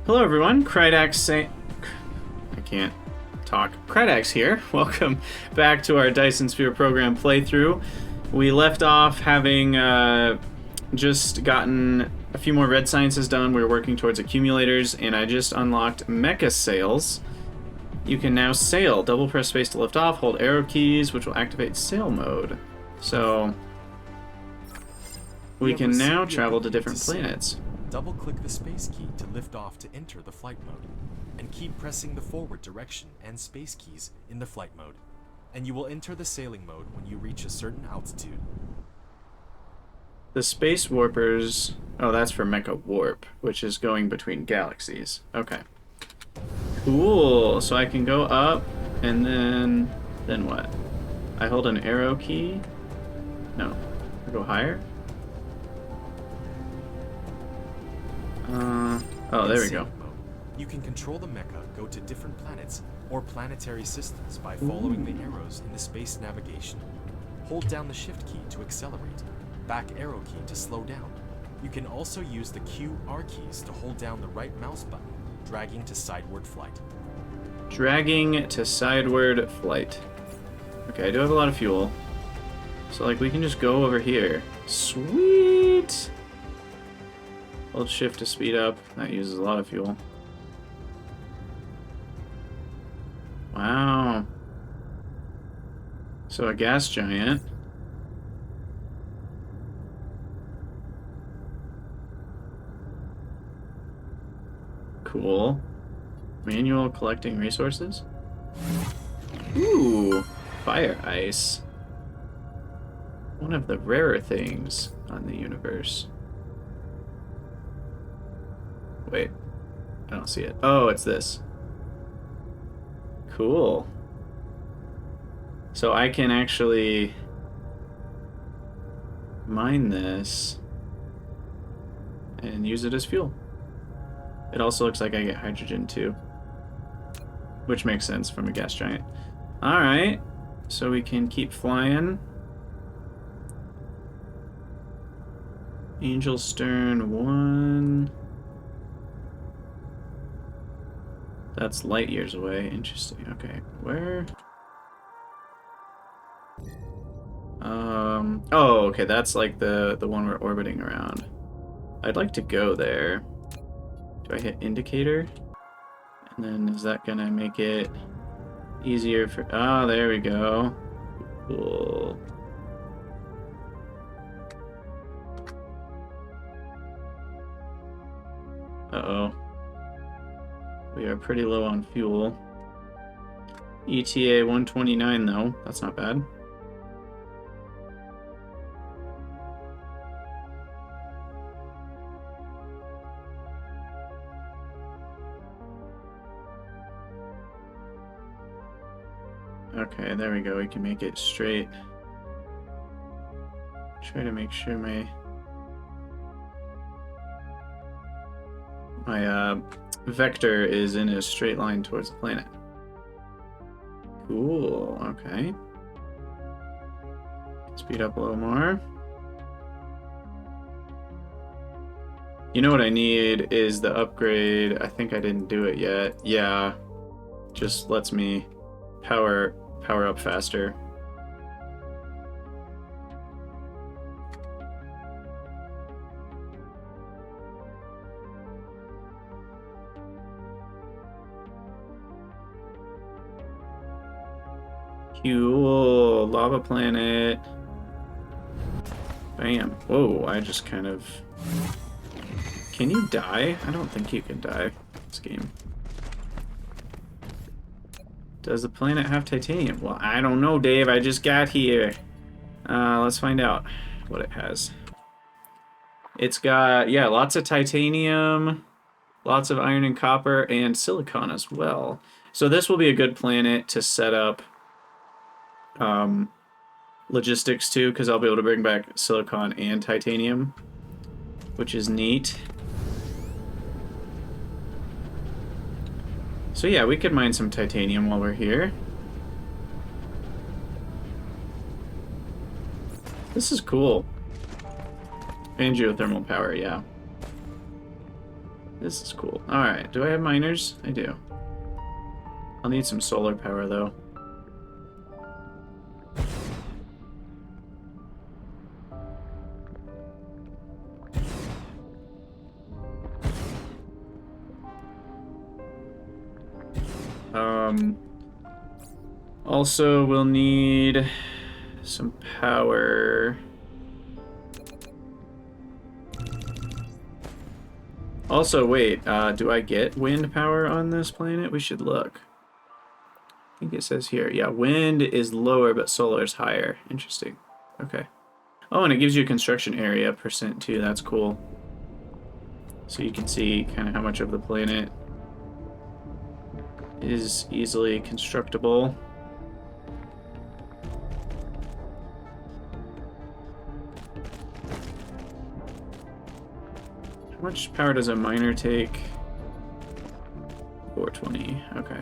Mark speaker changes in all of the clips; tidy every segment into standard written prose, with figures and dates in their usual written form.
Speaker 1: Hello everyone, I can't talk. Krydax here. Welcome back to our Dyson Sphere program playthrough. We left off having just gotten a few more red sciences done. We were working towards accumulators, and I just unlocked mecha sails. You can now sail. Double press space to lift off, hold arrow keys, which will activate sail mode. So we can now travel to different planets.
Speaker 2: Double-click the space key to lift off to enter the flight mode, and keep pressing the forward direction and space keys in the flight mode, and you will enter the sailing mode when you reach a certain altitude.
Speaker 1: The space warpers... Oh, that's for Mecha Warp, which is going between galaxies. Okay. Cool. So I can go up, and then... Then what? I hold an arrow key? No. I go higher? Oh, there we go.
Speaker 2: Mode, you can control the mecha go to different planets or planetary systems by following the arrows in the space navigation. Hold down the shift key to accelerate, back arrow key to slow down. You can also use the Q, R keys to hold down the right mouse button, dragging to sideward flight.
Speaker 1: Dragging to sideward flight. Okay, I do have a lot of fuel. So, like, we can just go over here. Sweet! Hold shift to speed up. That uses a lot of fuel. Wow. So a gas giant. Cool. Manual collecting resources. Ooh, fire ice. One of the rarer things on the universe. Wait, I don't see it. Oh, it's this. Cool. So I can actually mine this and use it as fuel. It also looks like I get hydrogen too, which makes sense from a gas giant. All right, so we can keep flying. Angel Stern 1. That's light years away. Interesting. Okay, where? Oh, okay, that's like the one we're orbiting around. I'd like to go there. Do I hit indicator? And then is that gonna make it easier for... Oh, there we go. Cool. Uh-oh. We are pretty low on fuel. ETA 129 though, that's not bad. Okay, there we go, we can make it straight. Try to make sure my vector is in a straight line towards the planet. Cool, okay. Speed up a little more. You know what I need is the upgrade. I think I didn't do it yet. Yeah, just lets me power up faster. Cool, lava planet. Bam. Whoa, I just kind of... Can you die? I don't think you can die in this game. Does the planet have titanium? Well, I don't know, Dave. I just got here. Let's find out what it has. It's got, yeah, lots of titanium, lots of iron and copper, and silicon as well. So this will be a good planet to set up logistics too, because I'll be able to bring back silicon and titanium, which is neat. So yeah, we could mine some titanium while we're here. This is cool. And geothermal power, yeah. This is cool. Alright, do I have miners? I do. I'll need some solar power, though. Also, we'll need some power. Also, wait, do I get wind power on this planet? We should look. I think it says here. Yeah, wind is lower, but solar is higher. Interesting. Okay. Oh, and it gives you a construction area percent too. That's cool. So you can see kind of how much of the planet is easily constructible. How much power does a miner take? 420. Okay.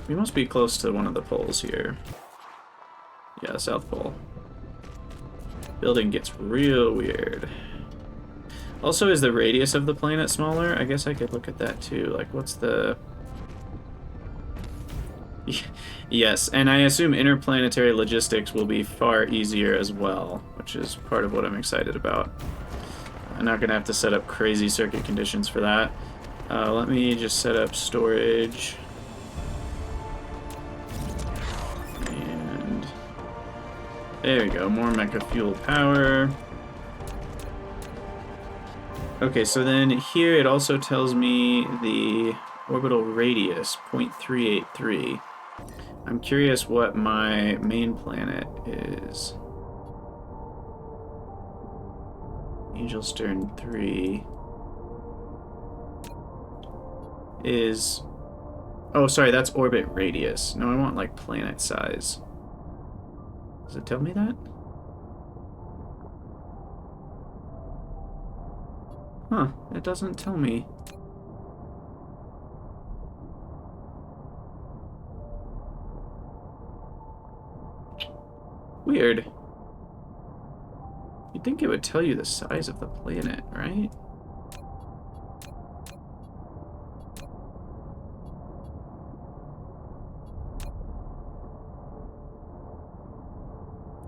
Speaker 1: We must be close to one of the poles here. Yeah, South Pole. Building gets real weird. Also, is the radius of the planet smaller? I guess I could look at that too. Like, what's the... Yes, and I assume interplanetary logistics will be far easier as well, which is part of what I'm excited about. I'm not going to have to set up crazy circuit conditions for that. Let me just set up storage. And there we go, more mecha fuel power. Okay, so then here it also tells me the orbital radius, 0.383. I'm curious what my main planet is. Angel Stern 3 is... Oh, sorry, that's orbit radius. No, I want, like, planet size. Does it tell me that? Huh, it doesn't tell me. Weird. You'd think it would tell you the size of the planet, right?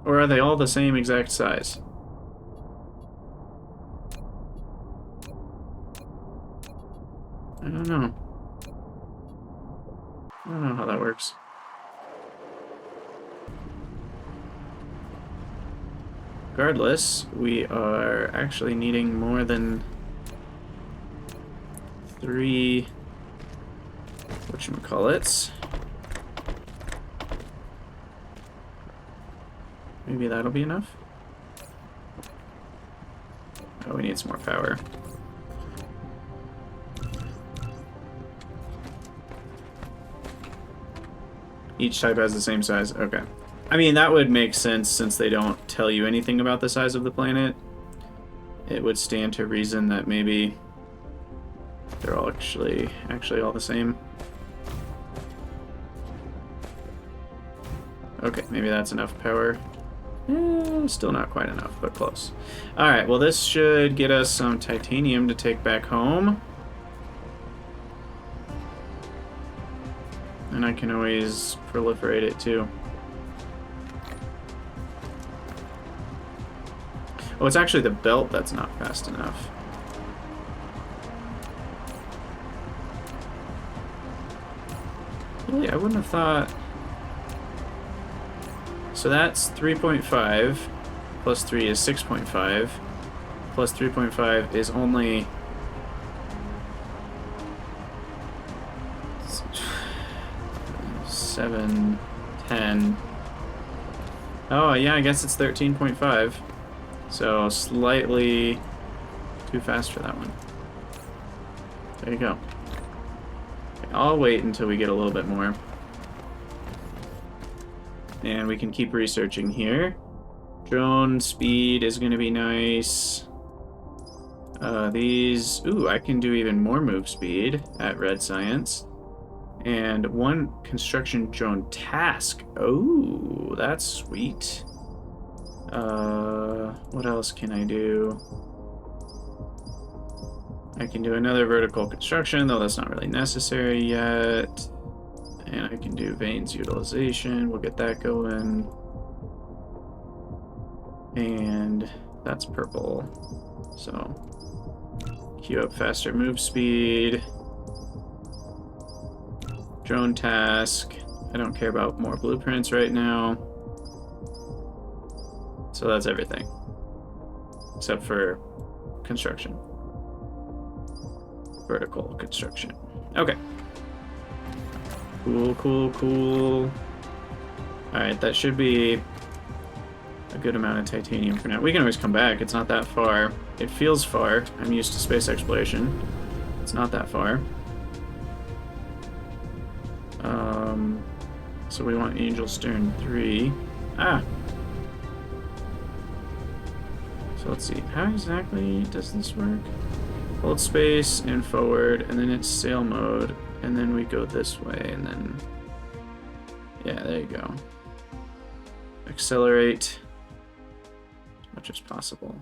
Speaker 1: Or are they all the same exact size? I don't know. I don't know how that works. Regardless, we are actually needing more than 3 whatchamacallits. Maybe that'll be enough? Oh, we need some more power. Each type has the same size. Okay. I mean, that would make sense since they don't tell you anything about the size of the planet. It would stand to reason that maybe they're all actually all the same. Okay, maybe that's enough power. Still not quite enough, but close. Alright, well this should get us some titanium to take back home. And I can always proliferate it too. Oh, it's actually the belt that's not fast enough. Really, I wouldn't have thought... So that's 3.5, plus 3 is 6.5, plus 3.5 is only... 7, 10. Oh, yeah, I guess it's 13.5. So slightly too fast for that one. There you go. Okay, I'll wait until we get a little bit more. And we can keep researching here. Drone speed is going to be nice. These... Ooh, I can do even more move speed at Red Science. And 1 construction drone task. Oh, that's sweet. What else can I do? I can do another vertical construction, though that's not really necessary yet. And I can do veins utilization. We'll get that going. And that's purple. So queue up faster move speed. Drone task. I don't care about more blueprints right now. So that's everything. Except for construction. Vertical construction. Okay. Cool, cool, cool. Alright, that should be a good amount of titanium for now. We can always come back. It's not that far. It feels far. I'm used to space exploration. It's not that far. So we want Angel Stern 3. Ah! So let's see. How exactly does this work? Hold space and forward, and then it's sail mode, and then we go this way, and then... Yeah, there you go. Accelerate as much as possible.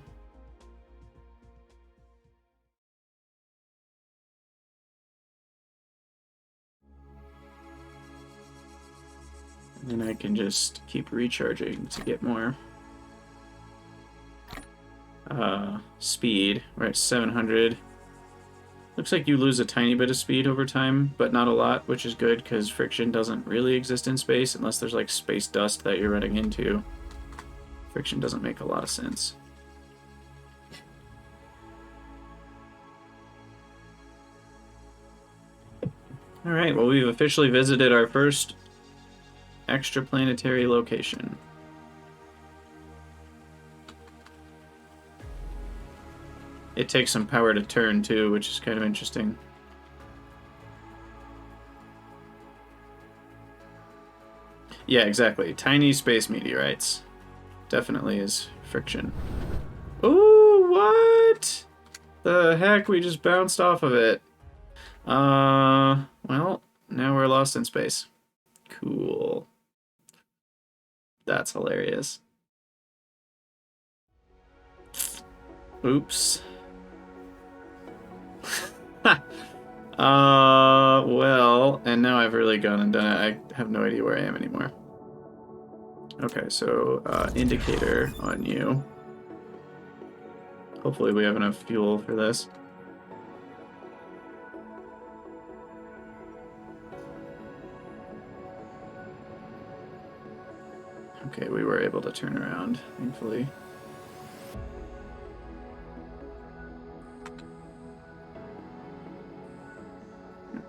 Speaker 1: And then I can just keep recharging to get more speed. We're at 700. Looks like you lose a tiny bit of speed over time, but not a lot, which is good because friction doesn't really exist in space unless there's like space dust that you're running into. Friction doesn't make a lot of sense. Alright, well, we've officially visited our first extraplanetary location. It takes some power to turn too, which is kind of interesting. Yeah, exactly. Tiny space meteorites. Definitely is friction. Ooh, what? The heck? We just bounced off of it. Well, now we're lost in space. Cool. That's hilarious. Oops. Well, and now I've really gone and done it. I have no idea where I am anymore. Okay, so, indicator on you. Hopefully we have enough fuel for this. Okay, we were able to turn around, thankfully.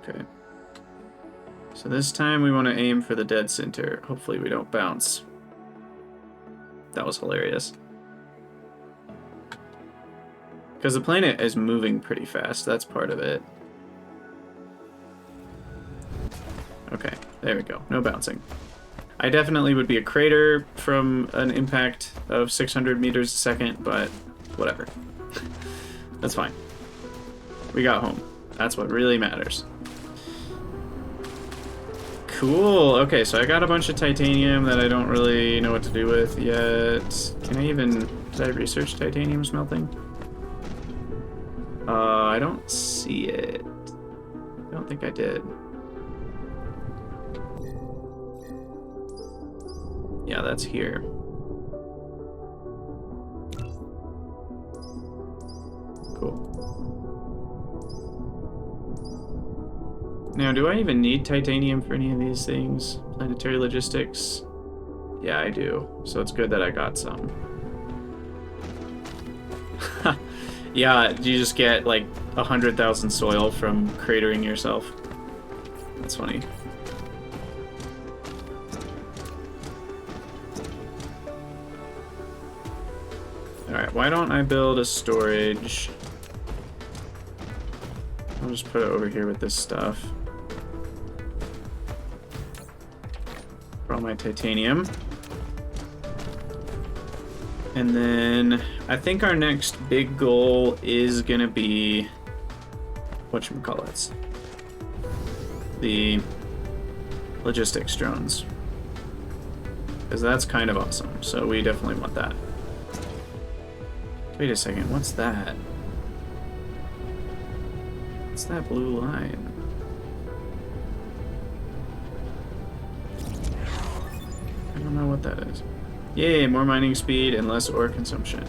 Speaker 1: Okay. So this time we want to aim for the dead center. Hopefully we don't bounce. That was hilarious. Because the planet is moving pretty fast. That's part of it. Okay, there we go. No bouncing. I definitely would be a crater from an impact of 600 meters a second, but whatever. That's fine. We got home. That's what really matters. Cool. Okay, so I got a bunch of titanium that I don't really know what to do with yet. Can I even... Did I research titanium smelting? I don't see it. I don't think I did. Yeah, that's here. Cool. Now, do I even need titanium for any of these things? Planetary logistics? Yeah, I do. So it's good that I got some. Yeah, you just get like 100,000 soil from cratering yourself. That's funny. Alright, why don't I build a storage? I'll just put it over here with this stuff. For all my titanium. And then I think our next big goal is gonna be whatchamacallits. The logistics drones. Because that's kind of awesome, so we definitely want that. Wait a second, what's that? What's that blue line? I don't know what that is. Yay, more mining speed and less ore consumption.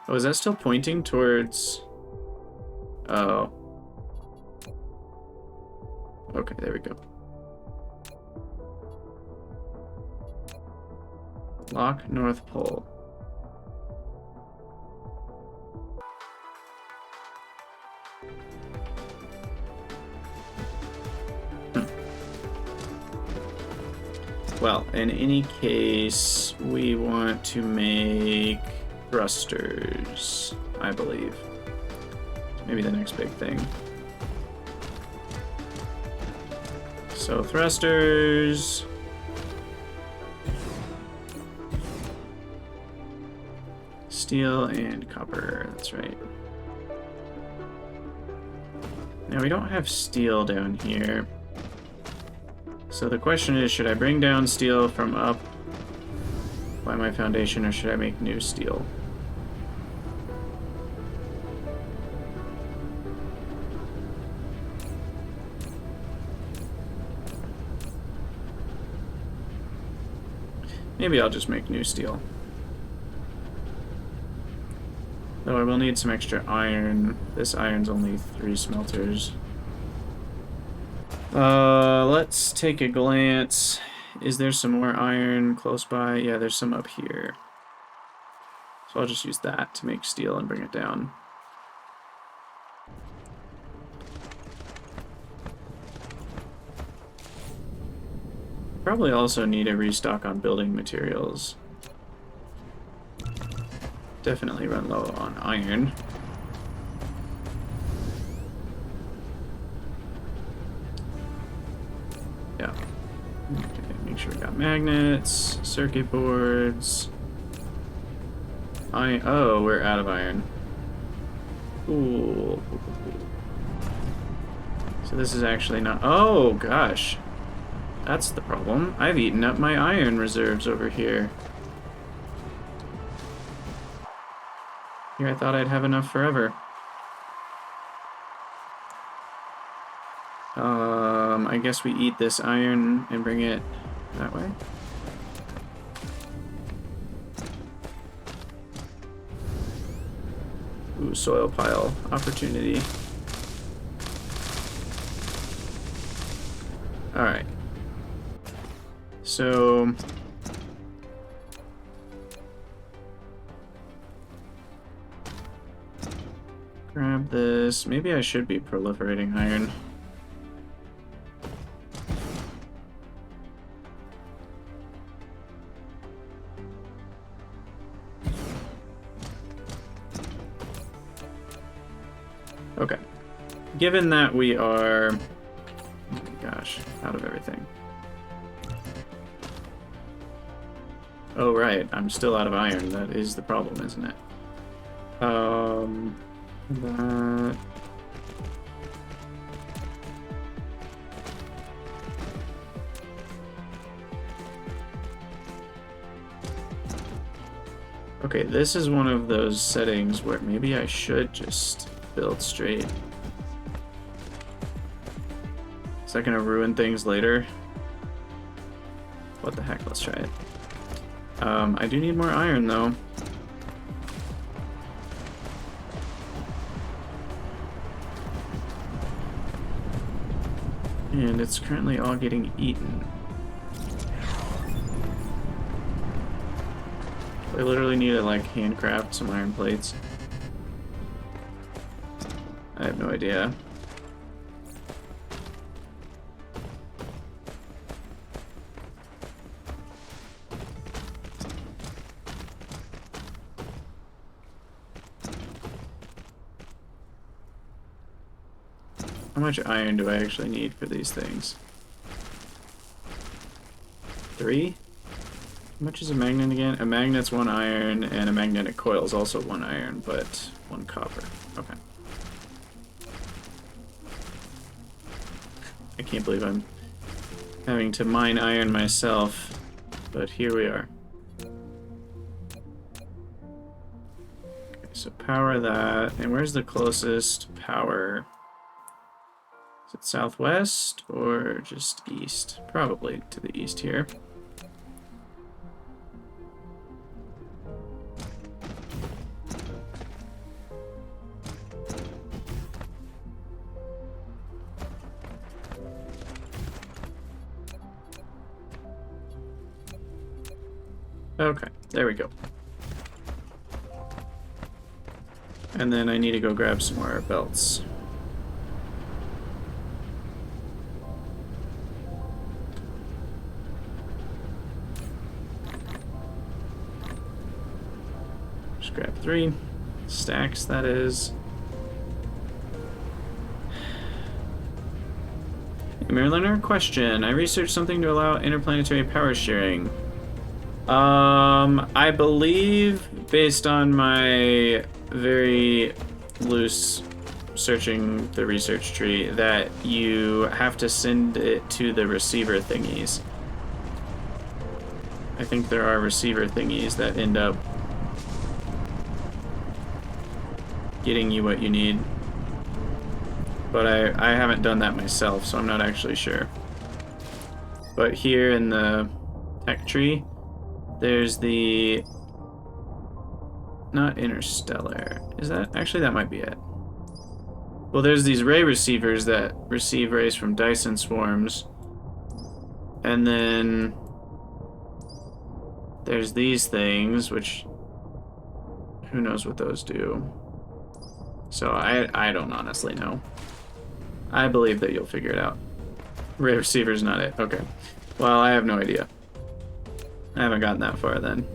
Speaker 1: Oh, is that still pointing towards... Oh. Okay, there we go. Lock North Pole. Well, in any case, we want to make thrusters, I believe. Maybe the next big thing. So thrusters. Steel and copper, that's right. Now we don't have steel down here. So the question is, should I bring down steel from up by my foundation, or should I make new steel? Maybe I'll just make new steel. Though I will need some extra iron. This iron's only 3 smelters. Let's take a glance. Is there some more iron close by? Yeah, there's some up here. So I'll just use that to make steel and bring it down. Probably also need a restock on building materials. Definitely run low on iron. Yeah. Okay, make sure we got magnets, circuit boards. Oh, we're out of iron. Cool. So this is actually not... Oh, gosh. That's the problem. I've eaten up my iron reserves over here. Here, I thought I'd have enough forever. I guess we eat this iron and bring it that way. Ooh, soil pile opportunity. Alright. So... grab this. Maybe I should be proliferating iron. Okay. Given that we are... oh my gosh, out of everything. Oh right, I'm still out of iron. That is the problem, isn't it? That... okay, this is one of those settings where maybe I should just build straight. Is that gonna ruin things later? What the heck, let's try it. I do need more iron though. And it's currently all getting eaten. I literally need to like handcraft some iron plates. I have no idea. How much iron do I actually need for these things? 3? How much is a magnet again? A magnet's 1 iron, and a magnetic coil is also 1 iron, but 1 copper. Okay. I can't believe I'm having to mine iron myself, but here we are. Okay, so power that, and where's the closest power? Is it southwest or just east? Probably to the east here. Okay, there we go. And then I need to go grab some more belts. Just grab 3 stacks, that is. Hey, Mariner, question. I researched something to allow interplanetary power sharing. I believe, based on my very loose searching the research tree, that you have to send it to the receiver thingies. I think there are receiver thingies that end up getting you what you need. But I haven't done that myself, so I'm not actually sure. But here in the tech tree, there's the... not interstellar. Is that... actually, that might be it. Well, there's these ray receivers that receive rays from Dyson swarms. And then... there's these things, which... who knows what those do. So I don't honestly know. I believe that you'll figure it out. Ray receiver's not it. Okay. Well, I have no idea. I haven't gotten that far then.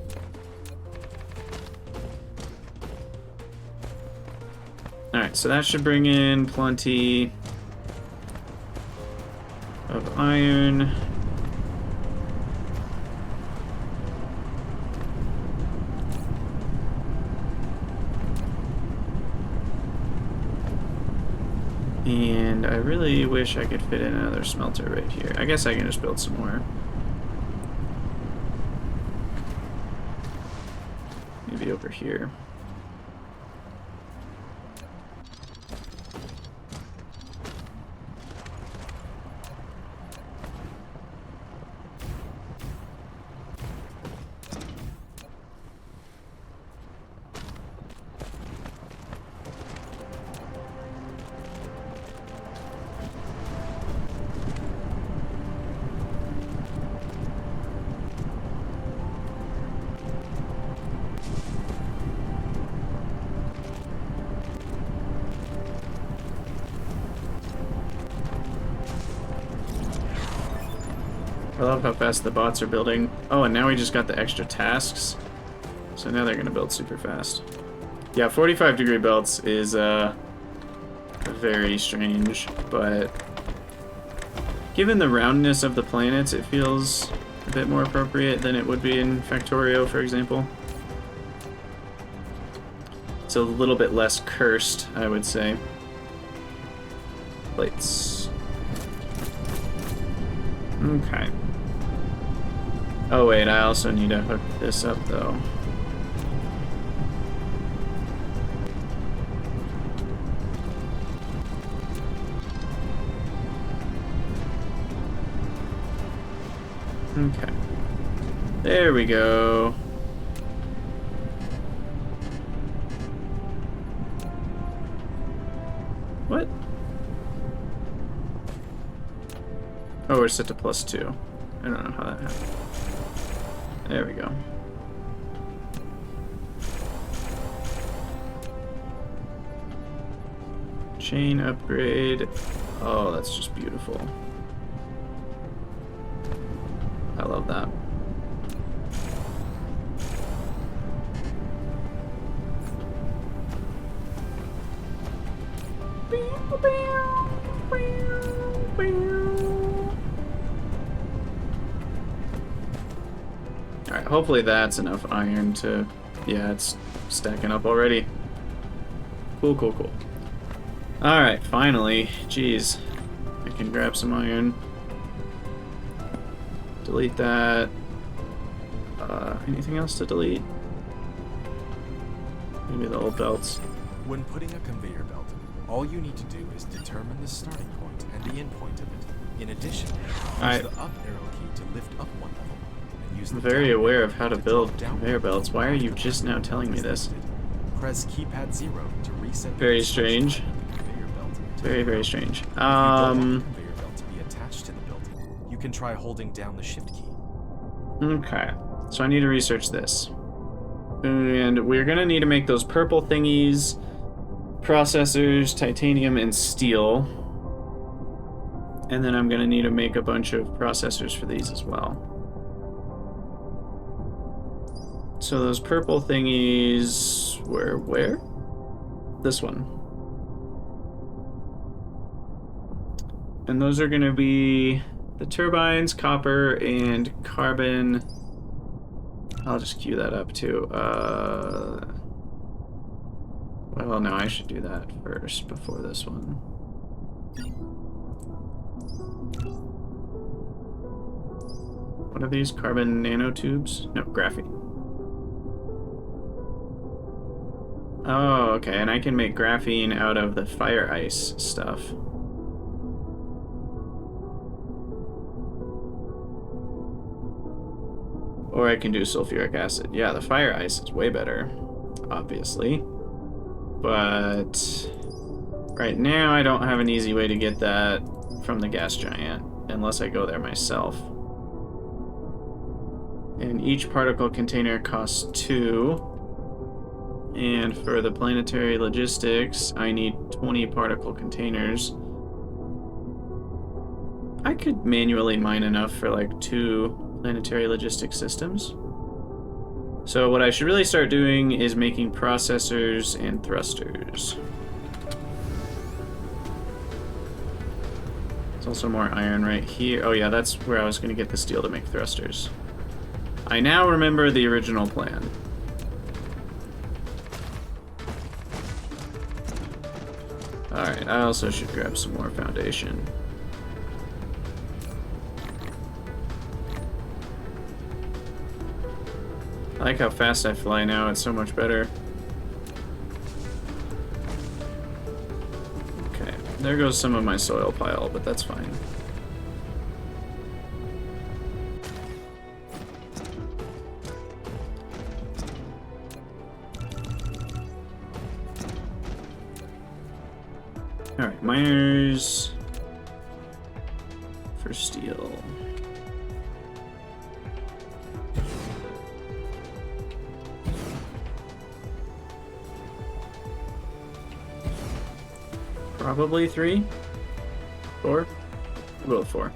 Speaker 1: Alright, so that should bring in plenty of iron. And I really wish I could fit in another smelter right here. I guess I can just build some more. Maybe over here. I love how fast the bots are building. Oh, and now we just got the extra tasks. So now they're gonna build super fast. Yeah, 45-degree belts is very strange, but given the roundness of the planets, it feels a bit more appropriate than it would be in Factorio, for example. It's a little bit less cursed, I would say. Plates. Okay. Oh wait, I also need to hook this up though. Okay. There we go. What? Oh, we're set to +2. I don't know how that happened. There we go. Chain upgrade. Oh, that's just beautiful. I love that. Alright, hopefully that's enough iron to... yeah, it's stacking up already. Cool, cool, cool. Alright, finally. Jeez. I can grab some iron. Delete that. Anything else to delete? Maybe the old belts.
Speaker 2: When putting a conveyor belt, all you need to do is determine the starting point and the end point of it. In addition, use the up arrow key to lift up one level, and use the
Speaker 1: I'm very
Speaker 2: down
Speaker 1: aware
Speaker 2: arrow
Speaker 1: of how to
Speaker 2: key
Speaker 1: build
Speaker 2: drop down
Speaker 1: conveyor belts. Why are you just now telling me this?
Speaker 2: Press keypad 0 to reset the
Speaker 1: Very
Speaker 2: construction
Speaker 1: strange.
Speaker 2: of the conveyor belt.
Speaker 1: Very, very strange.
Speaker 2: If you don't want the conveyor belt to be attached to the building, you can try holding down the shift key.
Speaker 1: Okay. So I need to research this. And we're gonna need to make those purple thingies, processors, titanium, and steel. And then I'm gonna need to make a bunch of processors for these as well. So those purple thingies were where? This one. And those are gonna be the turbines, copper, and carbon. I'll just queue that up too. Well, no, I should do that first before this one. What are these? Carbon nanotubes? No, graphene. Oh, okay, and I can make graphene out of the fire ice stuff. Or I can do sulfuric acid. Yeah, the fire ice is way better, obviously. But right now I don't have an easy way to get that from the gas giant, unless I go there myself. And each particle container costs 2. And for the planetary logistics, I need 20 particle containers. I could manually mine enough for like 2 planetary logistics systems. So what I should really start doing is making processors and thrusters. There's also more iron right here. Oh yeah, that's where I was going to get the steel to make thrusters. I now remember the original plan. Alright, I also should grab some more foundation. I like how fast I fly now, it's so much better. Okay, there goes some of my soil pile, but that's fine. Alright, miners for steel. Probably 3? 4? We'll go with 4.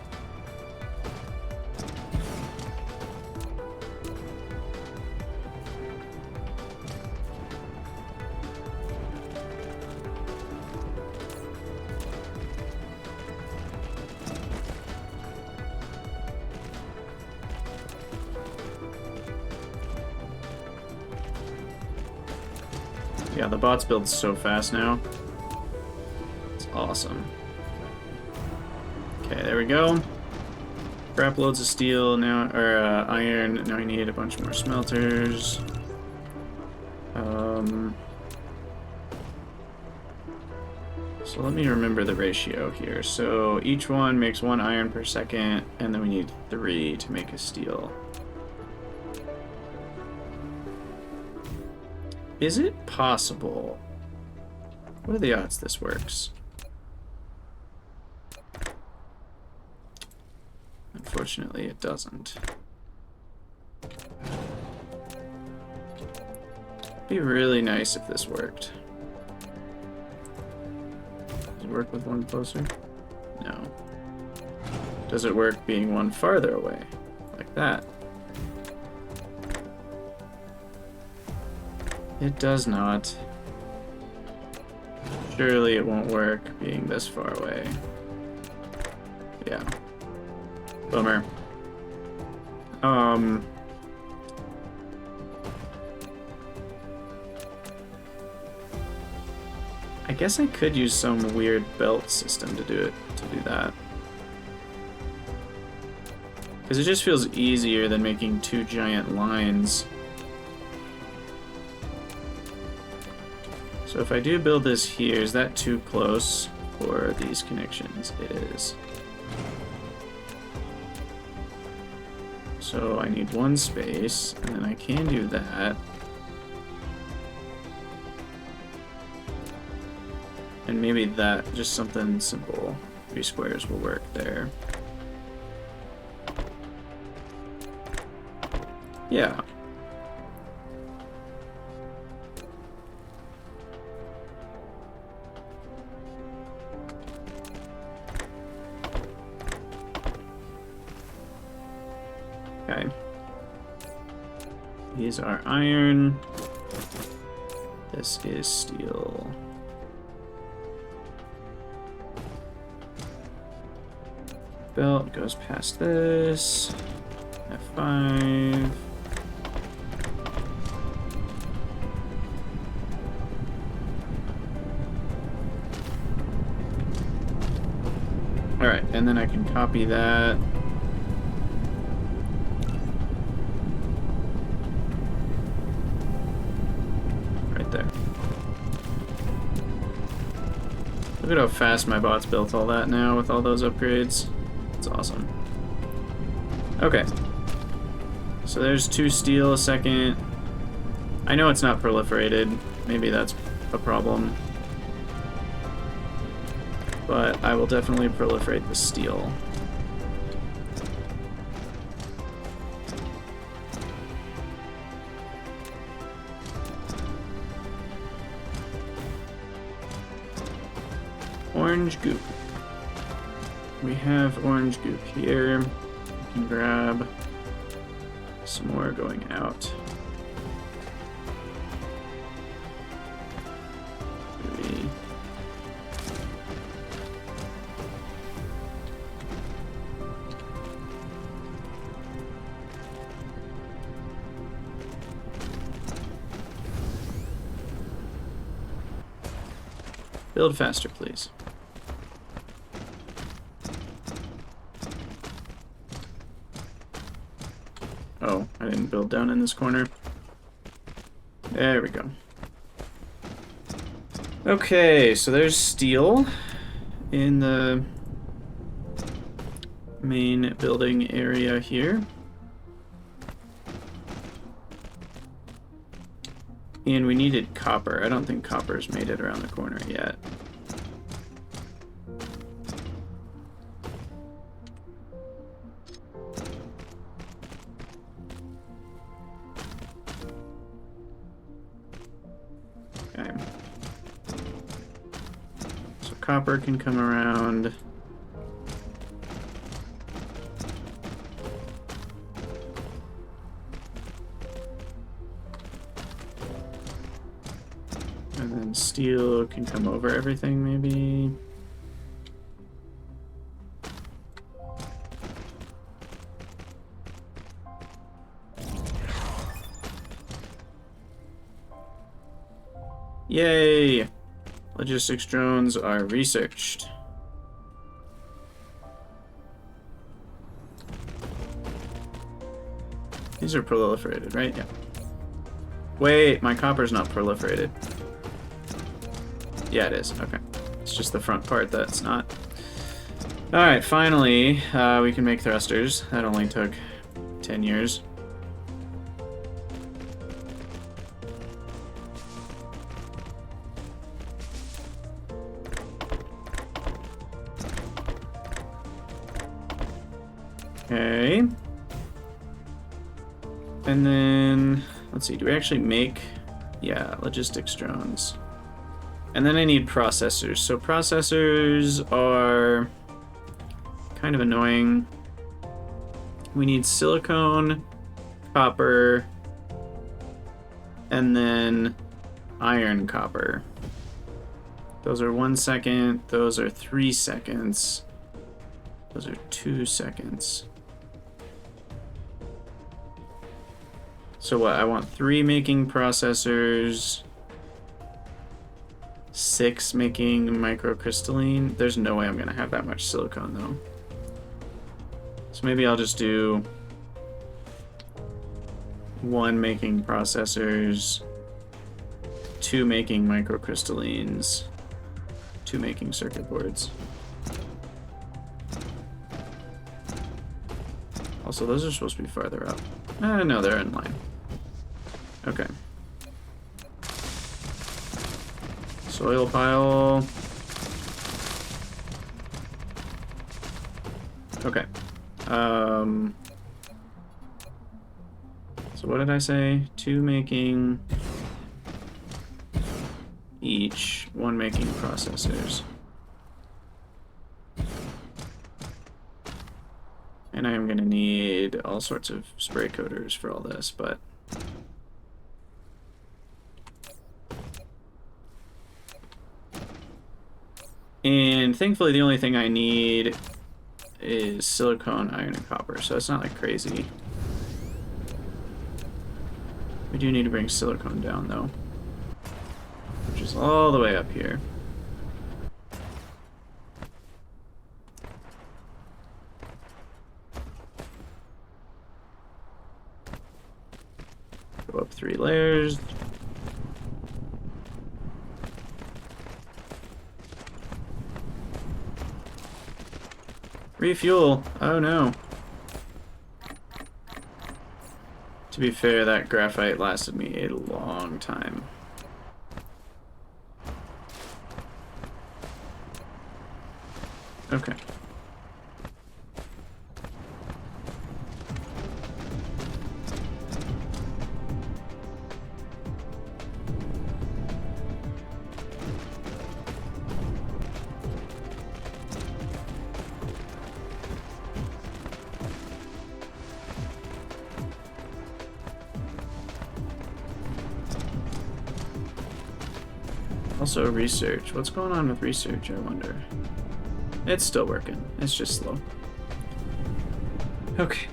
Speaker 1: Yeah, the bots build so fast now. Awesome. Okay, there we go. Scrap loads of steel now, or iron. Now I need a bunch more smelters. So let me remember the ratio here. So each one makes 1 iron per second, and then we need 3 to make a steel. Is it possible? What are the odds this works? Unfortunately, it doesn't. It'd be really nice if this worked. Does it work with 1 closer? No. Does it work being 1 farther away? Like that? It does not. Surely it won't work being this far away. Yeah. Bummer. I I guess I could use some weird belt system to do that. Because it just feels easier than making two giant lines. So if I do build this here, is that too close for these connections? It is. So I need one space, and then I can do that. And maybe that, just something simple. 3 squares will work there. Yeah. Okay. These are iron. This is steel. Belt goes past this. F5. Alright, and then I can copy that. Right there. Look at how fast my bot's built all that now with all those upgrades. It's awesome. Okay. So there's 2 steel a second. I know it's not proliferated. Maybe that's a problem. But I will definitely proliferate the steel. Orange goop. We have orange goop here. We can grab some more going out. 3. Build faster, please. Oh, I didn't build down in this corner. There we go. Okay, so there's steel in the main building area here. And we needed copper. I don't think copper's made it around the corner yet. Okay. So copper can come around. And then steel can come over everything, maybe. Yay! Logistics drones are researched. These are proliferated, right? Yeah. Wait, my copper's not proliferated. Yeah, it is. Okay. It's just the front part that's not. Alright, finally, we can make thrusters. That only took 10 years. Okay. And then, let's see, do we actually make, yeah, logistics drones. And then I need processors. So processors are kind of annoying. We need silicone, copper, and then iron copper. Those are 1 second, those are 3 seconds, those are 2 seconds. So what, I want 3 making processors, 6 making microcrystalline. There's no way I'm gonna have that much silicone though. So maybe I'll just do 1 making processors, 2 making microcrystallines, 2 making circuit boards. Also, those are supposed to be farther up. No, they're in line. Okay. Soil pile. Okay. So what did I say? 2 making each, 1 making processors. And I am going to need all sorts of spray coaters for all this, but... And thankfully the only thing I need is silicone, iron, and copper, so it's not like crazy. We do need to bring silicone down though, which is all the way up here. Go up 3 layers. Refuel! Oh no. To be fair, that graphite lasted me a long time. Okay. Also, research. What's going on with research, I wonder? It's still working. It's just slow. Okay.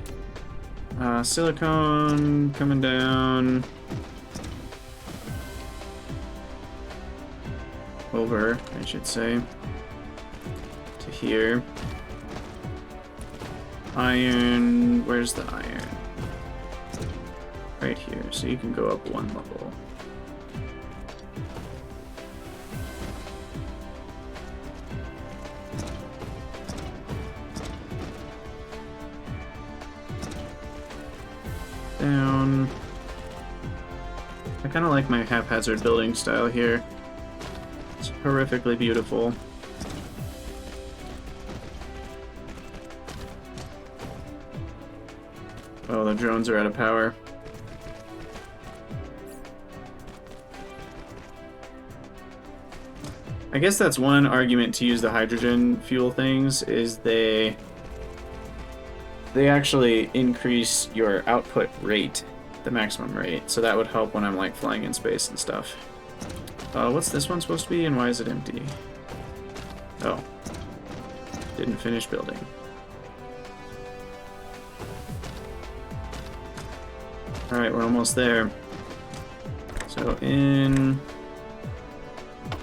Speaker 1: Silicone coming down. Over, I should say. To here. Iron. Where's the iron? Right here. So you can go up 1 level. Down. I kind of like my haphazard building style here. It's horrifically beautiful. Oh, the drones are out of power. I guess that's one argument to use the hydrogen fuel things, is they actually increase your output rate, the maximum rate, so that would help when I'm like flying in space and stuff. What's this one supposed to be, and why is it empty? Oh. Didn't finish building. Alright, we're almost there. So in,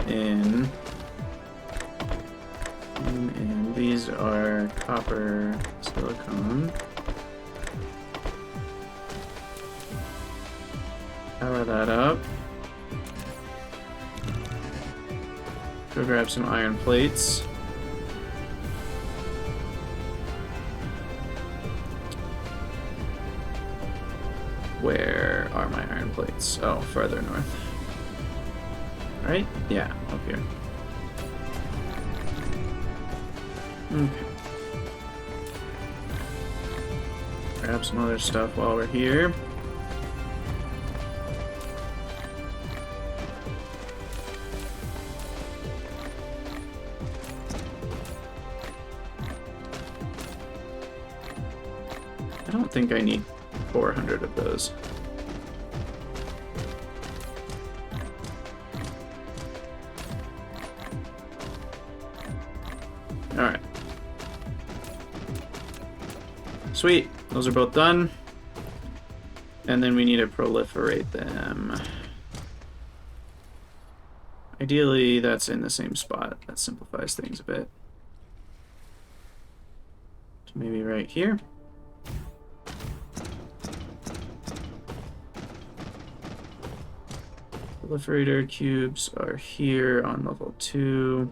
Speaker 1: and these are copper, silicone. Power that up. Go grab some iron plates. Where are my iron plates? Oh, farther north. Right? Yeah, up here. Okay. Grab some other stuff while we're here. I don't think I need 400 of those. Alright. Sweet. Those are both done. And then we need to proliferate them. Ideally, that's in the same spot. That simplifies things a bit. So maybe right here. Proliferator cubes are here on level 2.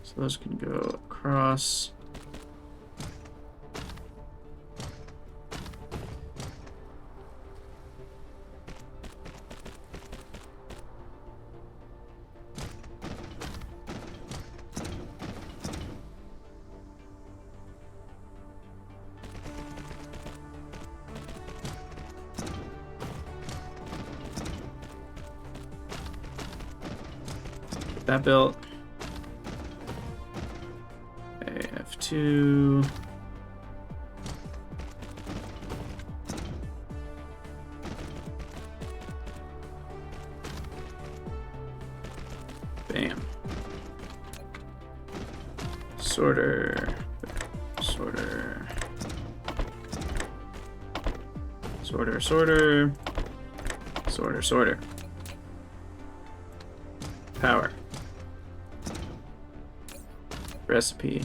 Speaker 1: So those can go across. Get that built. Okay, F2. Bam. Sorter. Sorter. Sorter, sorter. Sorter, sorter. Power. Recipe.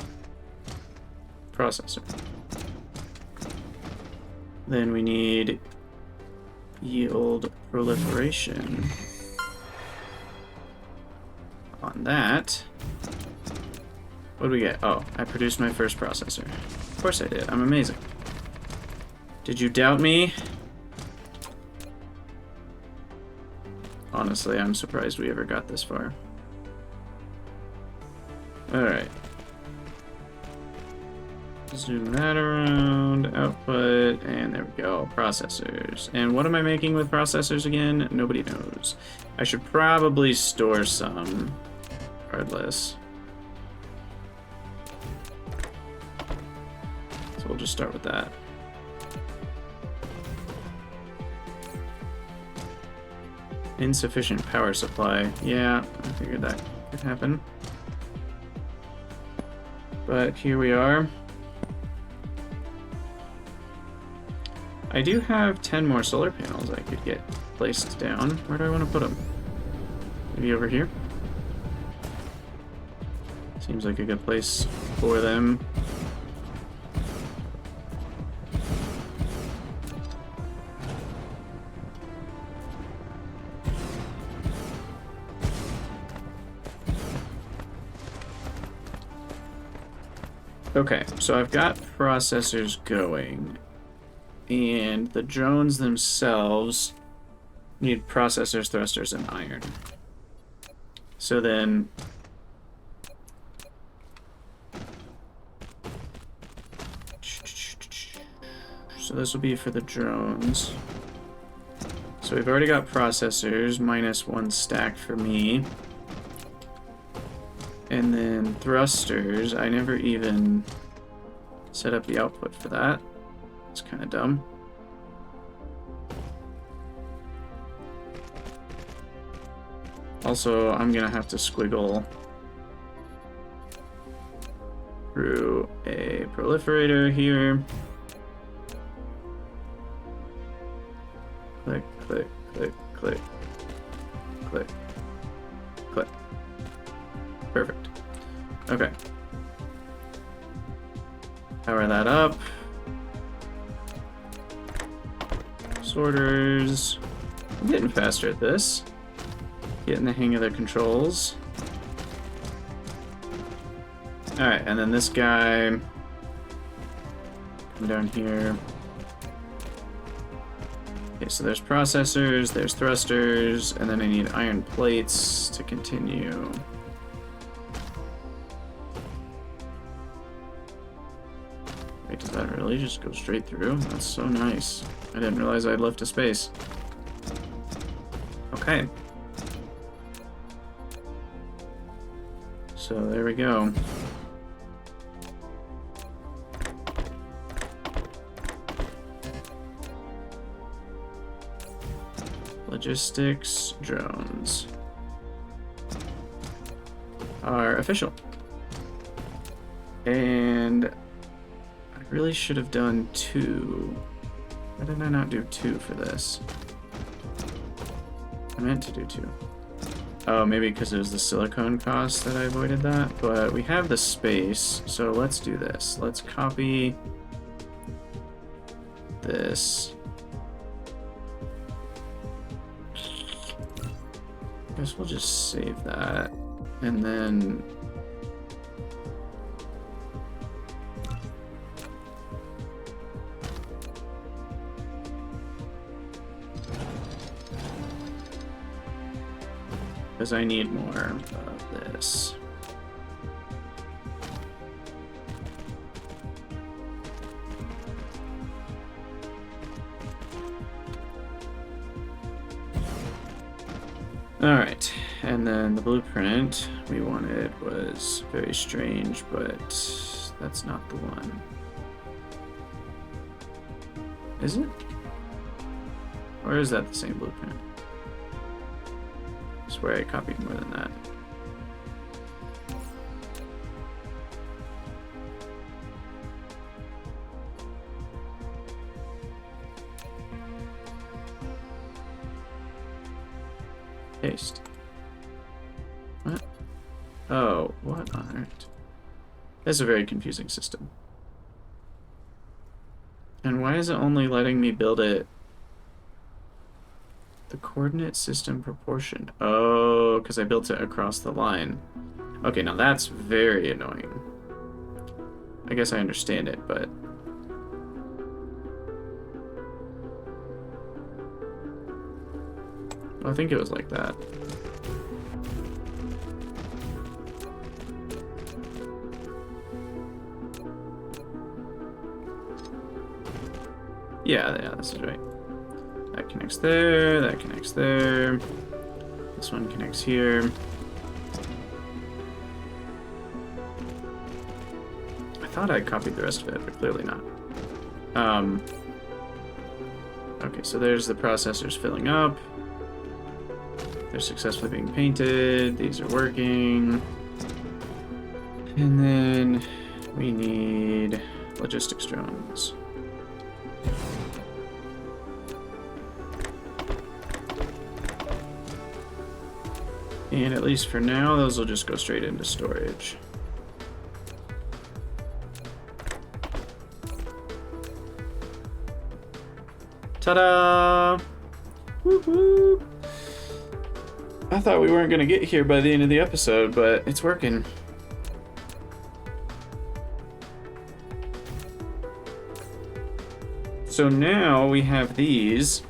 Speaker 1: Processor. Then we need yield proliferation. On that, what do we get? Oh, I produced my first processor. Of course I did. I'm amazing. Did you doubt me? Honestly, I'm surprised we ever got this far. Alright. Zoom that around, output, and there we go, processors. And what am I making with processors again? Nobody knows. I should probably store some, regardless. So we'll just start with that. Insufficient power supply. Yeah, I figured that could happen. But here we are. I do have 10 more solar panels I could get placed down. Where do I want to put them? Maybe over here? Seems like a good place for them. Okay, so I've got processors going, and the drones themselves need processors, thrusters, and iron. So then this will be for the drones. So we've already got processors, minus 1 stack for me. And then thrusters, I never even set up the output for that. It's kind of dumb. Also, I'm gonna have to squiggle through a proliferator here. Click, click, click, click, click, click. Perfect. Okay. Power that up. Sorters. I'm getting faster at this. Getting the hang of the controls. Alright, and then this guy. Come down here. Okay, so there's processors, there's thrusters, and then I need iron plates to continue. Wait, does that really just go straight through? That's so nice. I didn't realize I'd left a space. Okay. So there we go. Logistics drones are official. And I really should have done 2. Why did I not do 2 for this? I meant to do 2. Oh, maybe because it was the silicone cost that I avoided that. But we have the space, so let's do this. Let's copy this. Guess we'll just save that. And then because I need more of this. Alright, and then the blueprint we wanted was very strange, but that's not the one. Is it? Or is that the same blueprint? I swear I copied more than that. Paste. What? Oh, what on earth? That's a very confusing system. And why is it only letting me build it? The coordinate system proportion. Oh, because I built it across the line. Okay, now that's very annoying. I guess I understand it, but... I think it was like that. Yeah, this is right. That connects there, that connects there. This one connects here. I thought I copied the rest of it, but clearly not. Okay, so there's the processors filling up. They're successfully being painted. These are working. And then we need logistics drones. And at least for now, those will just go straight into storage. Ta-da! Woohoo! I thought we weren't going to get here by the end of the episode, but it's working. So now we have these.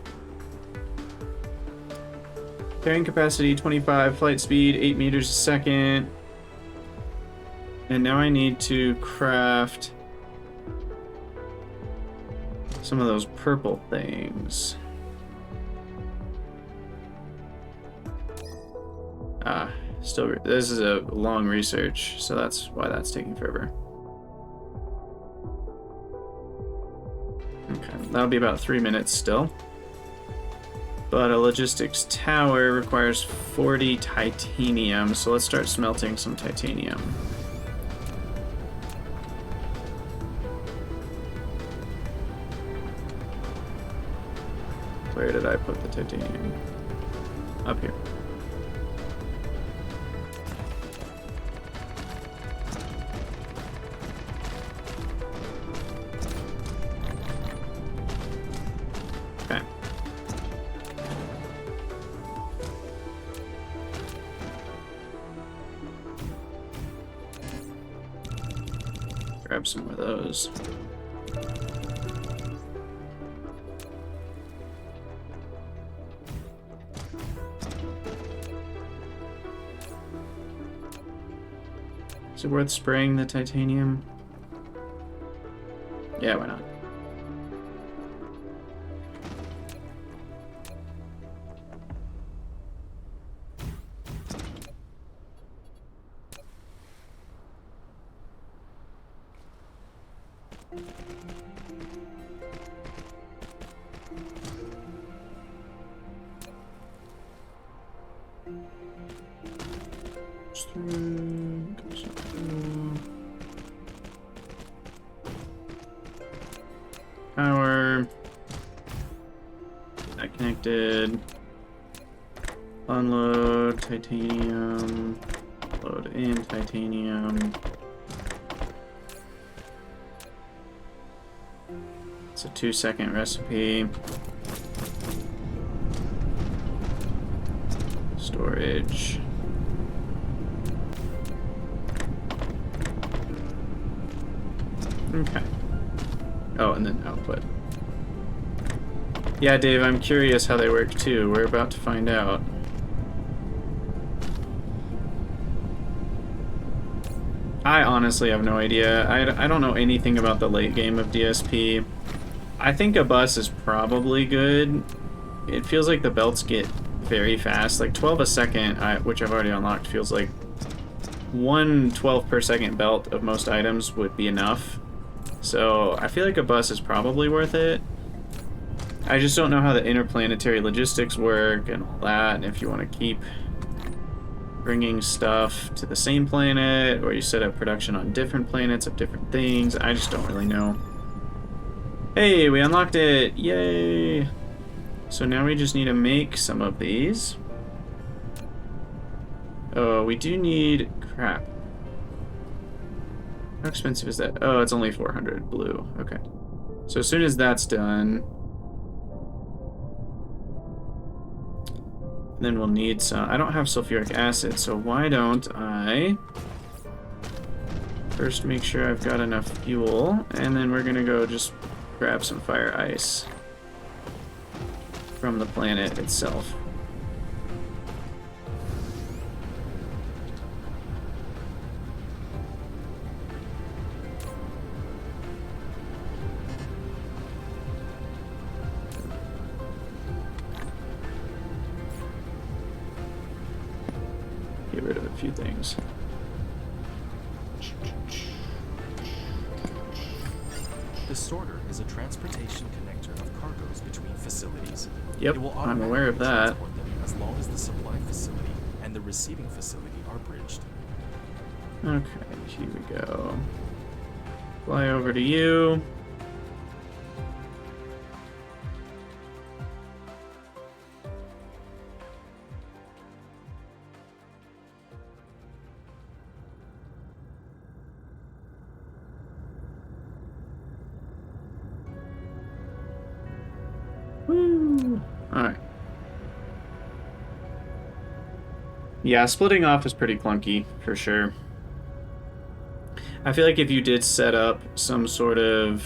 Speaker 1: Carrying capacity 25, flight speed 8 meters a second. And now I need to craft some of those purple things. Still, this is a long research, so that's why that's taking forever. Okay, that'll be about 3 minutes still. But a logistics tower requires 40 titanium, so let's start smelting some titanium. Where did I put the titanium? Up here. Okay. Grab some more of those. Is it worth spraying the titanium? Yeah, why not? Power. That connected. Unload titanium. Load in titanium. It's a 2-second recipe. Storage. Okay. Oh, and then output. Yeah, Dave, I'm curious how they work too. We're about to find out. I honestly have no idea. I don't know anything about the late game of DSP. I think a bus is probably good. It feels like the belts get very fast. Like 12 a second, which I've already unlocked, feels like 1 12 per second belt of most items would be enough. So I feel like a bus is probably worth it. I just don't know how the interplanetary logistics work and all that, and if you want to keep bringing stuff to the same planet, or you set up production on different planets of different things. I just don't really know. Hey, we unlocked it! Yay! So now we just need to make some of these. Oh, we do need... crap. How expensive is that? Oh, it's only 400 blue. Okay. So as soon as that's done... then we'll need some... I don't have sulfuric acid, so why don't I... first make sure I've got enough fuel, and then we're gonna go just grab some fire ice from the planet itself. Get rid of a few things.
Speaker 2: The sorter is a transportation connector of cargoes between facilities.
Speaker 1: Yep,
Speaker 2: It will
Speaker 1: I'm aware of
Speaker 2: automatically
Speaker 1: that.
Speaker 2: transport them as long as the supply facility and the receiving facility are bridged.
Speaker 1: Okay, here we go. Fly over to you. Woo! Alright. Yeah, splitting off is pretty clunky, for sure. I feel like if you did set up some sort of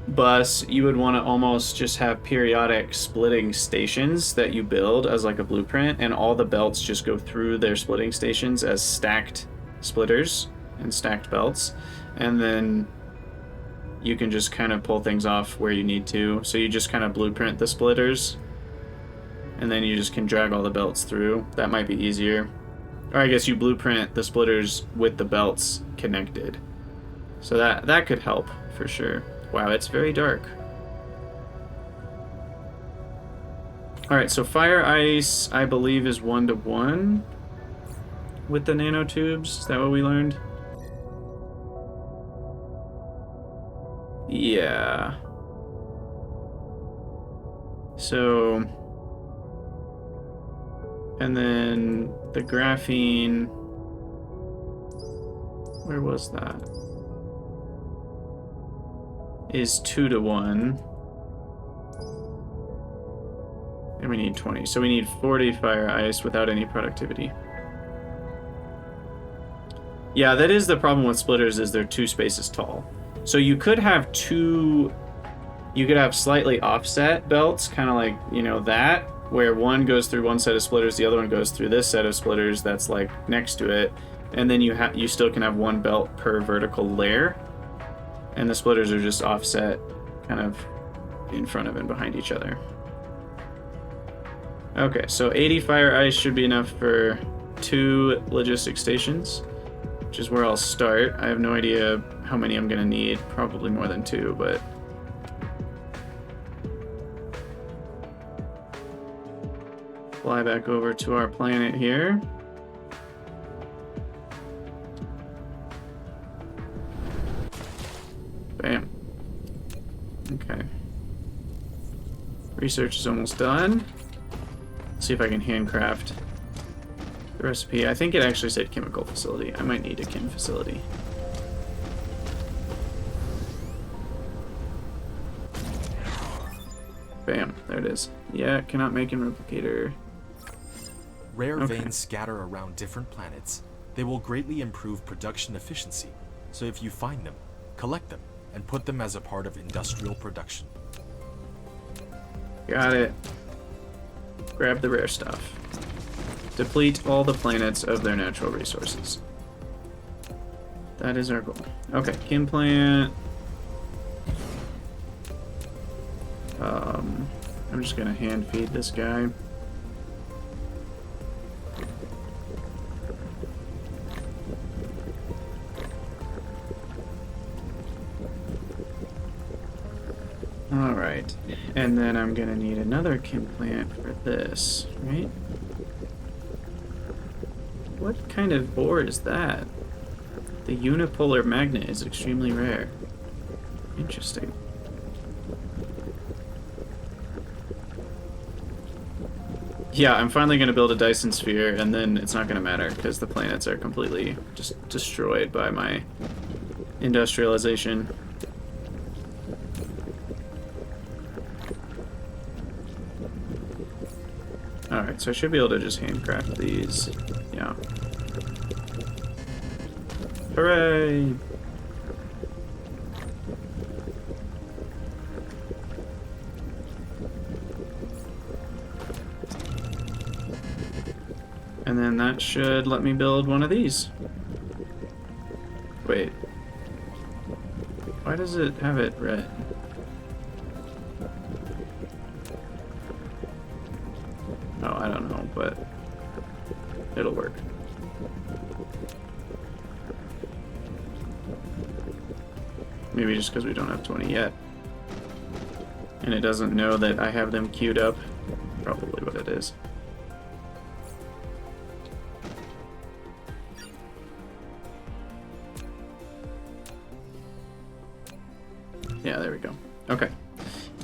Speaker 1: bus, you would want to almost just have periodic splitting stations that you build as like a blueprint, and all the belts just go through their splitting stations as stacked splitters and stacked belts, and then you can just kind of pull things off where you need to. So you just kind of blueprint the splitters, and then you just can drag all the belts through. That might be easier. Or I guess you blueprint the splitters with the belts connected. So that could help for sure. Wow, it's very dark. Alright, so fire ice, I believe, is 1-to-1 with the nanotubes. Is that what we learned? Yeah. So... and then the graphene... where was that? Is 2-to-1. And we need 20. So we need 40 fire ice without any productivity. Yeah, that is the problem with splitters, is they're 2 spaces tall. So you could have two... you could have slightly offset belts, kind of like, you know, that, where one goes through one set of splitters, the other one goes through this set of splitters that's like next to it, and then you still can have one belt per vertical layer, and the splitters are just offset kind of in front of and behind each other. Okay, so 80 fire ice should be enough for 2 logistic stations, which is where I'll start. I have no idea how many I'm gonna need, probably more than 2, but fly back over to our planet here. Bam. Okay. Research is almost done. see if I can handcraft the recipe. I think it actually said chemical facility. I might need a chem facility. Bam, there it is. Yeah, cannot make a replicator.
Speaker 2: Rare veins scatter around different planets. They will greatly improve production efficiency. So if you find them, collect them, and put them as a part of industrial production.
Speaker 1: Got it. Grab the rare stuff. Deplete all the planets of their natural resources. That is our goal. Okay, chem plant. I'm just gonna hand feed this guy. Alright, and then I'm gonna need another chem plant for this, right? What kind of ore is that? The unipolar magnet is extremely rare. Interesting. Yeah, I'm finally gonna build a Dyson sphere, and then it's not gonna matter, because the planets are completely just destroyed by my industrialization. Alright, so I should be able to just handcraft these. Yeah. Hooray! And then that should let me build one of these. Wait. Why does it have it red? Oh, I don't know, but it'll work. Maybe just because we don't have 20 yet. And it doesn't know that I have them queued up. Probably what it is. Yeah, there we go. Okay.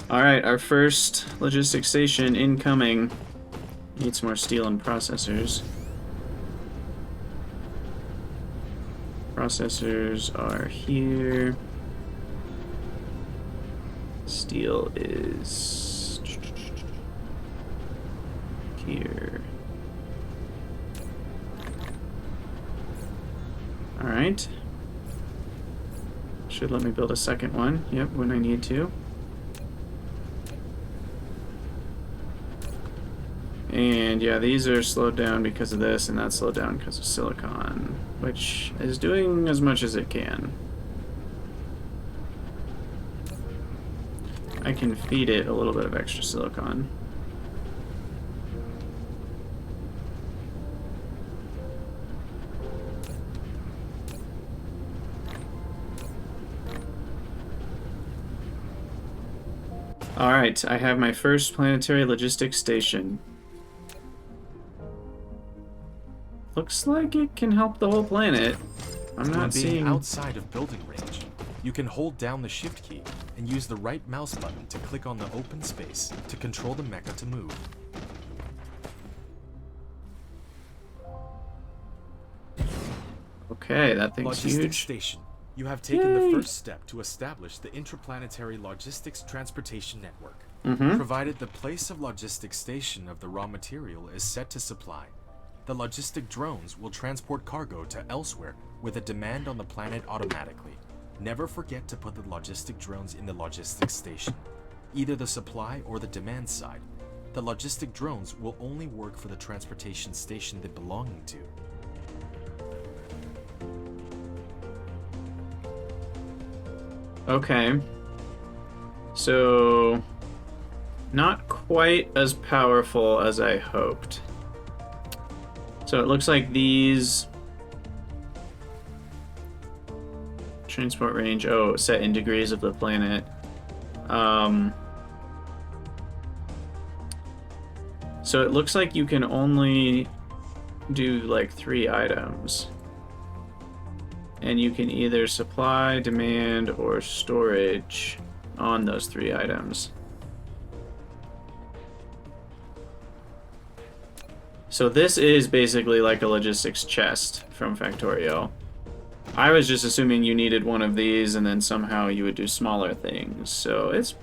Speaker 1: Alright, our first logistics station incoming. Need some more steel and processors. Processors are here. Steel is here. Alright. Should let me build a second one. Yep, when I need to. And yeah, these are slowed down because of this, and that's slowed down because of silicon, which is doing as much as it can. I can feed it a little bit of extra silicon. Alright, I have my first planetary logistics station. Looks like it can help the whole planet. I'm not seeing...
Speaker 2: outside of building range, you can hold down the shift key and use the right mouse button to click on the open space to control the mecha to move.
Speaker 1: Okay, that thing's
Speaker 2: Logistics
Speaker 1: huge.
Speaker 2: Station. You have taken the first step to establish the interplanetary logistics transportation network. Provided the place of logistics station of the raw material is set to supply, the logistic drones will transport cargo to elsewhere with a demand on the planet automatically. Never forget to put the logistic drones in the logistics station, either the supply or the demand side. The logistic drones will only work for the transportation station they belong to.
Speaker 1: Okay. So, not quite as powerful as I hoped. So it looks like these transport range, oh, set in degrees of the planet. So it looks like you can only do like 3 items. And you can either supply, demand, or storage on those 3 items. So this is basically like a logistics chest from Factorio. I was just assuming you needed one of these and then somehow you would do smaller things. So it's...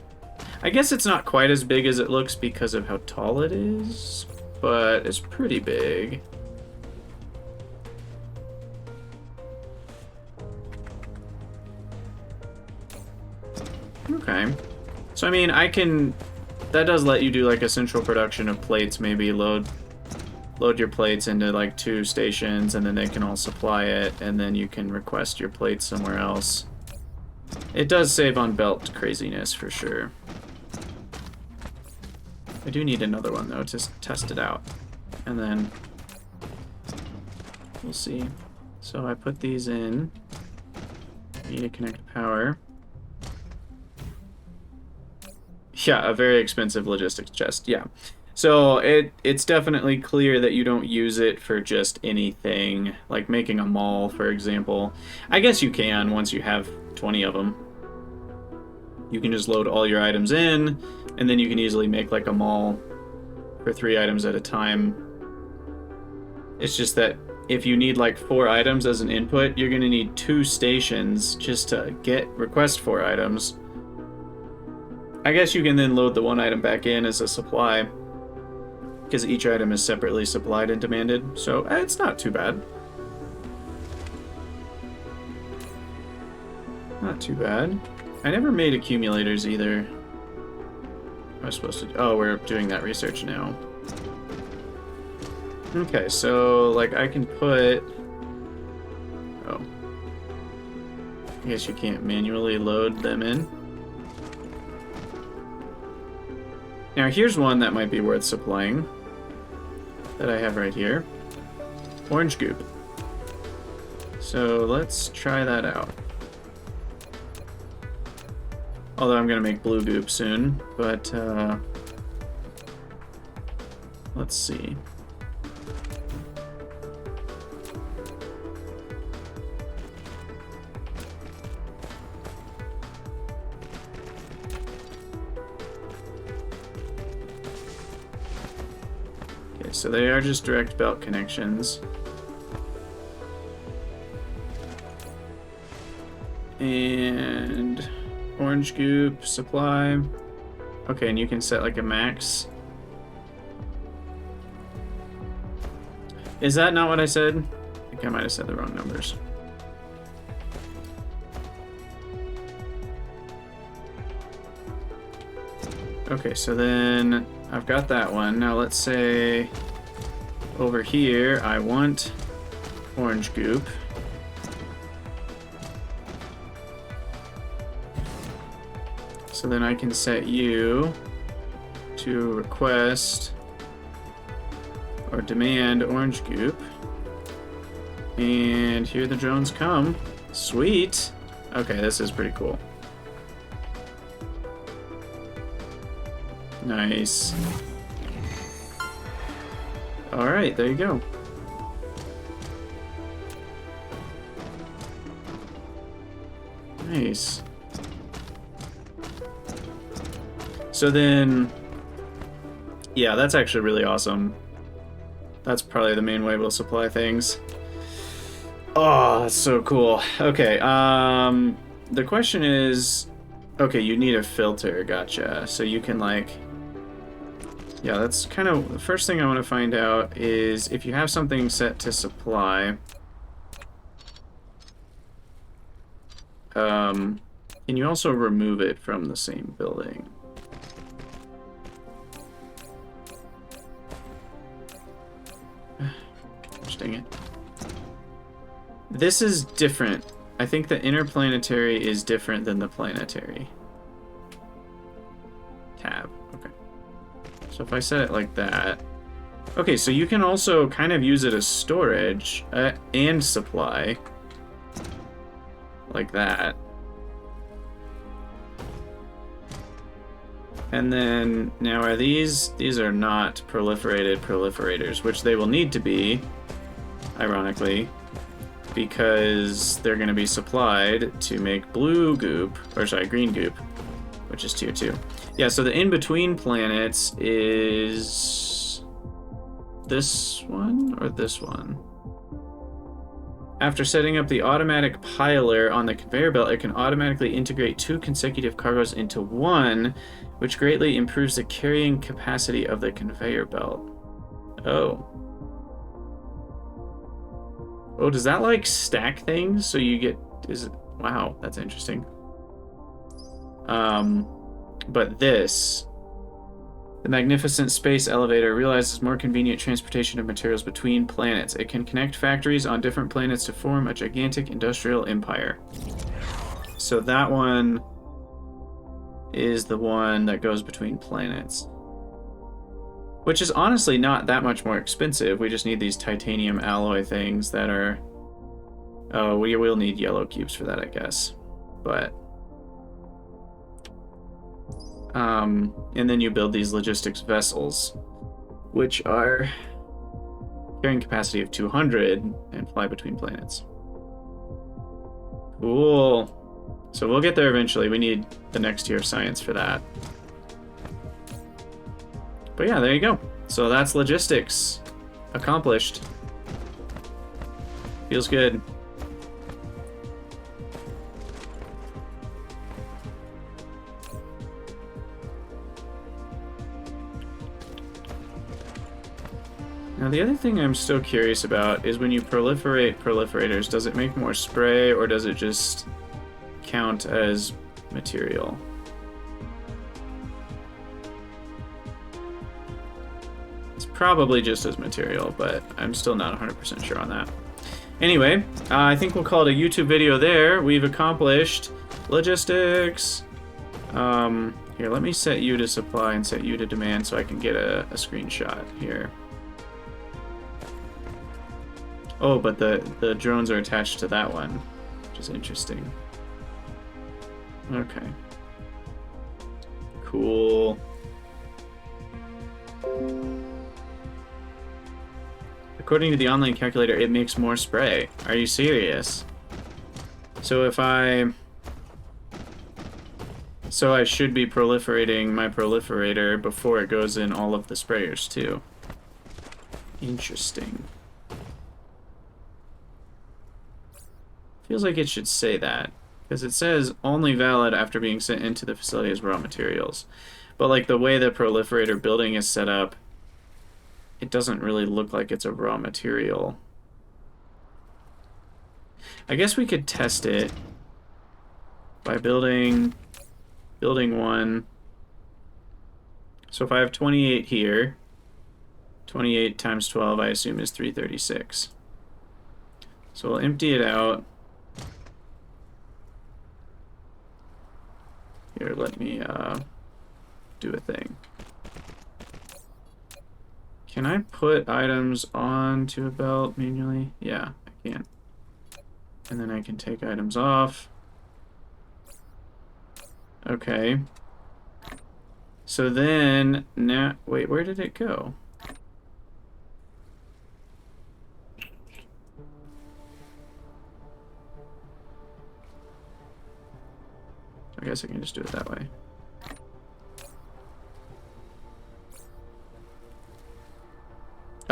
Speaker 1: I guess it's not quite as big as it looks because of how tall it is, but it's pretty big. Okay. So, I mean, I can... That does let you do, like, a central production of plates, maybe load your plates into, like, 2 stations, and then they can all supply it, and then you can request your plates somewhere else. It does save on belt craziness, for sure. I do need another one, though, to test it out. And then... we'll see. So I put these in. Need to connect power. Yeah, a very expensive logistics chest, yeah. So it's definitely clear that you don't use it for just anything, like making a mall, for example. I guess you can once you have 20 of them. You can just load all your items in, and then you can easily make like a mall for 3 items at a time. It's just that if you need like 4 items as an input, you're going to need 2 stations just to request 4 items. I guess you can then load the 1 item back in as a supply, because each item is separately supplied and demanded, so it's not too bad. Not too bad. I never made accumulators either. I was supposed to... Oh, we're doing that research now. Okay, so, like, I can put... Oh. I guess you can't manually load them in. Now, here's one that might be worth supplying that I have right here. Orange goop. So let's try that out. Although I'm going to make blue goop soon, but let's see. So they are just direct belt connections. And orange goop, supply. Okay, and you can set like a max. Is that not what I said? I think I might have said the wrong numbers. Okay, so then I've got that one. Now let's say over here I want orange goop. So then I can set you to request or demand orange goop. And here the drones come. Sweet. Okay, this is pretty cool. Nice. Alright, there you go. Nice. So then, yeah, that's actually really awesome. That's probably the main way we'll supply things. Oh, that's so cool. Okay, the question is, okay, you need a filter, gotcha. So you can like, yeah, that's kind of, the first thing I want to find out is if you have something set to supply, can you also remove it from the same building? Dang it. This is different. I think the interplanetary is different than the planetary. Tab. Okay. So if I set it like that. Okay, so you can also kind of use it as storage and supply. Like that. And then, now are these are not proliferated proliferators, which they will need to be, ironically, because they're going to be supplied to make blue goop, or sorry, green goop, which is tier 2. Yeah, so the in-between planets is this one or this one? After setting up the automatic piler on the conveyor belt, it can automatically integrate 2 consecutive cargoes into one, which greatly improves the carrying capacity of the conveyor belt. Oh. Oh, does that like stack things? So you get, wow, that's interesting. But this, the magnificent space elevator realizes more convenient transportation of materials between planets. It can connect factories on different planets to form a gigantic industrial empire. So that one is the one that goes between planets. Which is honestly not that much more expensive. We just need these titanium alloy things that are... Oh, we will need yellow cubes for that, I guess. But... and then you build these logistics vessels, which are carrying capacity of 200 and fly between planets. Cool. So we'll get there eventually. We need the next tier of science for that. But yeah, there you go. So that's logistics. Accomplished. Feels good. Now the other thing I'm still curious about is when you proliferate proliferators, does it make more spray or does it just count as material? It's probably just as material, but I'm still not 100% sure on that. Anyway, I think we'll call it a YouTube video there. We've accomplished logistics. Here, let me set you to supply and set you to demand so I can get a screenshot here. Oh, but the drones are attached to that one, which is interesting. Okay. Cool. According to the online calculator, it makes more spray. Are you serious? So if So I should be proliferating my proliferator before it goes in all of the sprayers, too. Interesting. Feels like it should say that, because it says only valid after being sent into the facility as raw materials. But like the way the proliferator building is set up, it doesn't really look like it's a raw material. I guess we could test it by building one. So if I have 28 here, 28 times 12 I assume is 336. So we'll empty it out. Here, let me do a thing. Can I put items onto a belt manually? Yeah, I can. And then I can take items off. Okay. So then, now, wait, where did it go? I guess I can just do it that way.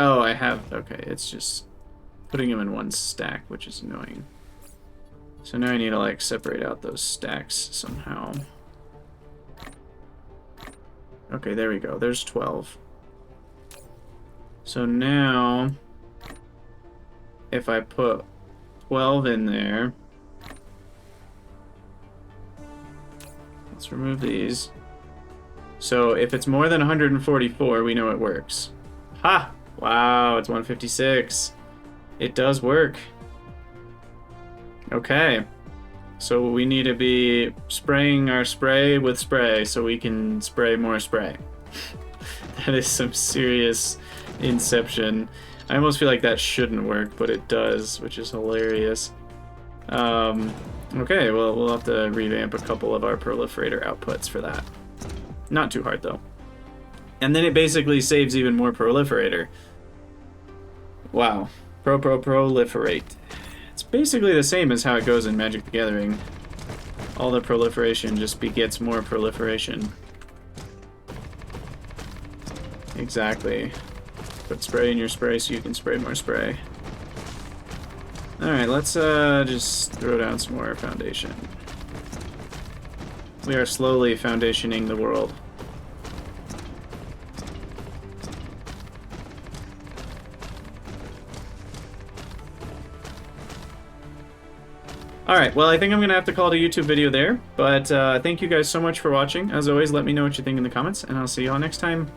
Speaker 1: Oh, I have, okay, it's just putting them in one stack, which is annoying. So now I need to like separate out those stacks somehow. Okay, there we go, there's 12. So now, if I put 12 in there, let's remove these. So if it's more than 144, we know it works. Ha! Wow, it's 156. It does work. Okay. So we need to be spraying our spray with spray so we can spray more spray. That is some serious inception. I almost feel like that shouldn't work, but it does, which is hilarious. Okay, well, we'll have to revamp a couple of our proliferator outputs for that. Not too hard, though. And then it basically saves even more proliferator. Wow. Proliferate. It's basically the same as how it goes in Magic the Gathering. All the proliferation just begets more proliferation. Exactly. Put spray in your spray so you can spray more spray. Alright, let's just throw down some more foundation. We are slowly foundationing the world. Alright, well, I think I'm going to have to call it a YouTube video there, but thank you guys so much for watching. As always, let me know what you think in the comments, and I'll see you all next time.